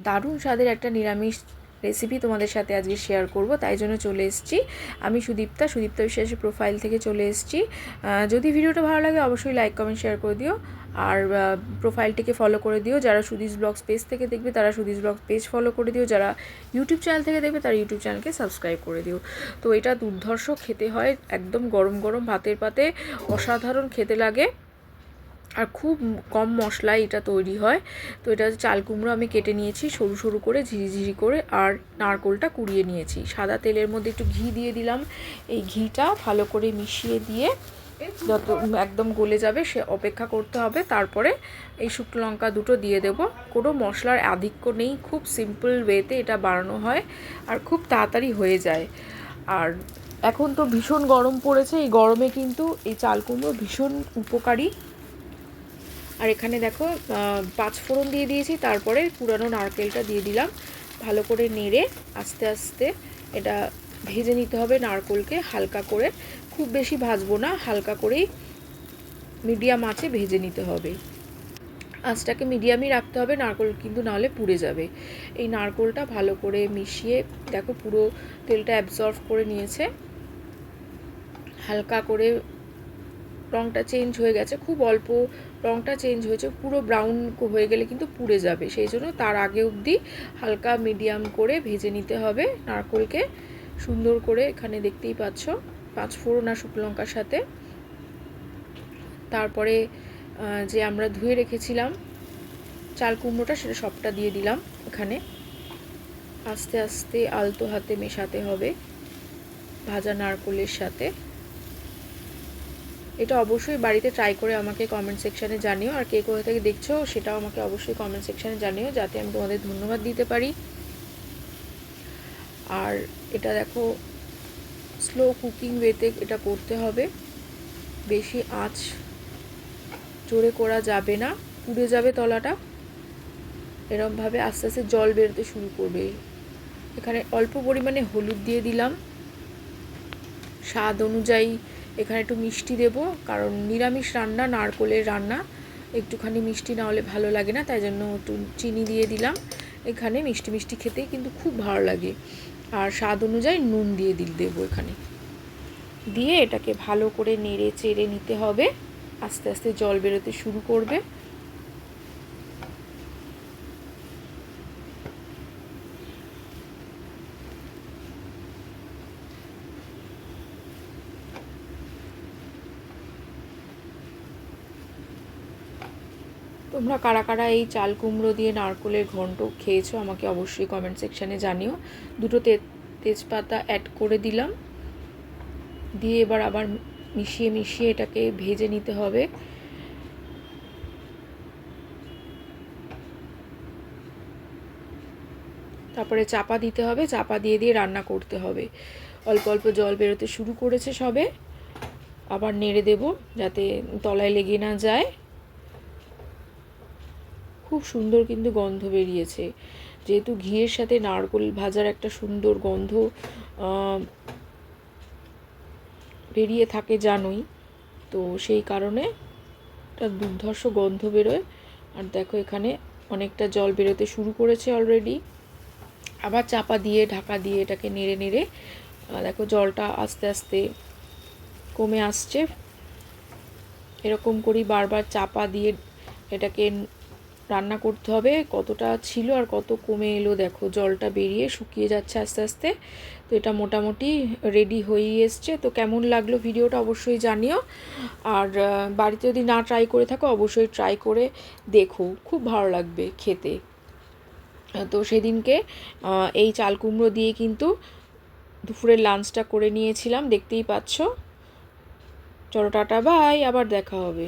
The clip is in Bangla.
দারুণ স্বাদের একটা নিরামিষ রেসিপি তোমাদের সাথে আজকে শেয়ার করব, তাই জন্য চলে এসেছি। আমি সুদীপ্তা বিশ্বাসের প্রোফাইল থেকে চলে এসেছি। যদি ভিডিওটা ভালো লাগে অবশ্যই লাইক কমেন্ট শেয়ার করে দিও, আর প্রোফাইলটিকে ফলো করে দিও। যারা সুদীস ব্লগস পেজ থেকে দেখবে তারা সুদীস ব্লগস পেজ ফলো করে দিও, যারা ইউটিউব চ্যানেল থেকে দেখবে তারা ইউটিউব চ্যানেলকে সাবস্ক্রাইব করে দিও। তো এটা দুর্ধর্ষ খেতে হয়, একদম গরম গরম ভাতের পাতে অসাধারণ খেতে লাগে, আর খুব কম মশলায় এটা তৈরি হয়। তো এটা চাল কুমড়ো আমি কেটে নিয়েছি সরু সরু করে, ঝিরিঝিরি করে, আর নারকোলটা কুড়িয়ে নিয়েছি। সাদা তেলের মধ্যে একটু ঘি দিয়ে দিলাম। এই ঘিটা ভালো করে মিশিয়ে দিয়ে যত একদম গলে যাবে সে অপেক্ষা করতে হবে। তারপরে এই শুকনো লঙ্কা দুটো দিয়ে দেব। কোনো মশলার আধিক্য নেই, খুব সিম্পল ওয়েতে এটা বানানো হয় আর খুব তাড়াতাড়ি হয়ে যায়। আর এখন তো ভীষণ গরম পড়েছে, এই গরমে কিন্তু এই চাল কুমড়ো ভীষণ উপকারী। আর এখানে দেখো 5 ফোড়ন দিয়ে দিয়েছি, তারপরে পুরানো নারকেলটা দিয়ে দিলাম। ভালো করে নেড়ে আস্তে আস্তে এটা ভেজে নিতে হবে নারকেলকে হালকা করে, খুব বেশি ভাজবো না, হালকা করেই মিডিয়াম আঁচে ভেজে নিতে হবে। আঁচটাকে মিডিয়ামই রাখতে হবে, নারকেল কিন্তু নাহলে পুড়ে যাবে। এই নারকেলটা ভালো করে মিশিয়ে দেখো পুরো তেলটা অ্যাবজর্ব করে নিয়েছে, হালকা করে রঙটা চেঞ্জ হয়ে গেছে, খুব অল্প রঙটা চেঞ্জ হয়েছে, পুরো ব্রাউন হয়ে গেলে কিন্তু পুড়ে যাবে। সেই জন্য তার আগে অবধি হালকা মিডিয়াম করে ভেজে নিতে হবে নারকেলকে সুন্দর করে। এখানে দেখতেই পাচ্ছ 5 ফোড়ন আর শুকনো লঙ্কার সাথে তারপরে যে আমরা ধুয়ে রেখেছিলাম চাল কুমড়োটা সেটা সবটা দিয়ে দিলাম। এখানে আস্তে আস্তে আলতো হাতে মেশাতে হবে ভাজা নারকেলের সাথে। এটা অবশ্যই বাড়িতে ট্রাই করে আমাকে কমেন্ট সেকশানে জানিও, আর কে কোথা থেকে দেখছো সেটাও আমাকে অবশ্যই কমেন্ট সেকশানে জানিও, যাতে আমি তোমাদের ধন্যবাদ দিতে পারি। আর এটা দেখো স্লো কুকিং ওয়েতে এটা করতে হবে, বেশি আঁচ জোরে করা যাবে না, পুড়ে যাবে তলাটা। এরমভাবে আস্তে আস্তে জল বেরোতে শুরু করবে। এখানে অল্প পরিমাণে হলুদ দিয়ে দিলাম, স্বাদ অনুযায়ী এখানে একটু মিষ্টি দেব, কারণ নিরামিষ রান্না, নারকেলের রান্না, একটুখানি মিষ্টি না হলে ভালো লাগে না, তাই জন্য একটু চিনি দিয়ে দিলাম। এখানে মিষ্টি মিষ্টি খেতেই কিন্তু খুব ভালো লাগে। আর স্বাদ অনুযায়ী নুন দিয়ে দেবো এখানে, দিয়ে এটাকে ভালো করে নেড়ে চেড়ে নিতে হবে। আস্তে আস্তে জল বেরোতে শুরু করবে। তোমরা কারা কারা এই চাল কুমড়ো দিয়ে নারকেলের ঘন্ট খেয়েছো আমাকে অবশ্যই কমেন্ট সেকশানে জানিও। দুটো তেজপাতা অ্যাড করে দিলাম, দিয়ে এবার আবার মিশিয়ে মিশিয়ে এটাকে ভেজে নিতে হবে। তারপরে চাপা দিতে হবে, চাপা দিয়ে দিয়ে রান্না করতে হবে। অল্প অল্প জল বেরোতে শুরু করেছে সবে, আবার নেড়ে দেব যাতে তলায় লেগে না যায়। খুব সুন্দর কিন্তু গন্ধ বেরিয়েছে, যেহেতু ঘিয়ের সাথে নারকেল ভাজার একটা সুন্দর গন্ধ বেরিয়ে থাকে জানোই, তো সেই কারণে একটা দুর্ধর্ষ গন্ধ বেরোয়। আর দেখো এখানে অনেকটা জল বেরোতে শুরু করেছে অলরেডি। আবার চাপা দিয়ে ঢাকা দিয়ে এটাকে নেড়ে নেড়ে দেখো জলটা আস্তে আস্তে কমে আসছে। এরকম করেই বারবার চাপা দিয়ে এটাকে রান্না করতে হবে। কতটা ছিল আর কত কমে এলো দেখো, জলটা বেরিয়ে শুকিয়ে যাচ্ছে আস্তে আস্তে। তো এটা মোটামুটি রেডি হয়েই এসছে। তো কেমন লাগলো ভিডিওটা অবশ্যই জানিও, আর বাড়িতে যদি না ট্রাই করে থাকো অবশ্যই ট্রাই করে দেখো, খুব ভালো লাগবে খেতে। তো সেদিনকে এই চাল কুমড়ো দিয়ে কিন্তু দুপুরের লাঞ্চটা করে নিয়েছিলাম, দেখতেই পাচ্ছ। চলো টাটা বাই, আবার দেখা হবে।